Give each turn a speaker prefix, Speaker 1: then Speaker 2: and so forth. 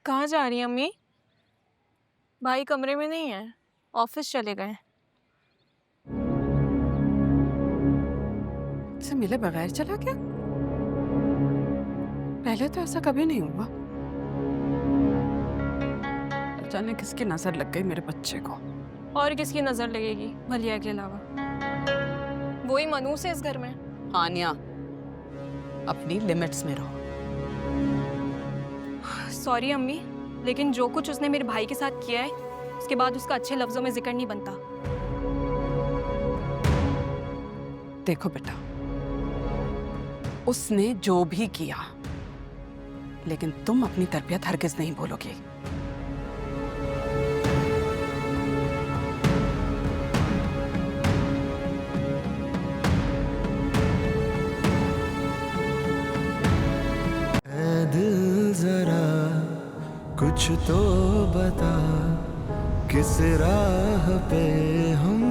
Speaker 1: कहाँ जा रही हैं अम्मी? भाई कमरे में नहीं है, ऑफिस चले गए।
Speaker 2: से मिले बगैर चला क्या? पहले तो ऐसा कभी नहीं हुआ। जाने किसकी नजर लग गई मेरे बच्चे को।
Speaker 1: और किसकी नजर लगेगी भलिया के अलावा? वही मनूस है इस घर में।
Speaker 2: आनिया, अपनी लिमिट्स में रहो।
Speaker 1: सॉरी अम्मी, लेकिन जो कुछ उसने मेरे भाई के साथ किया है, उसके बाद उसका अच्छे लफ्जों में जिक्र नहीं बनता।
Speaker 2: देखो बेटा, उसने जो भी किया, लेकिन तुम अपनी तरबियत हरगिज नहीं भूलोगे।
Speaker 3: दिल जरा कुछ तो बता, किस राह पे हम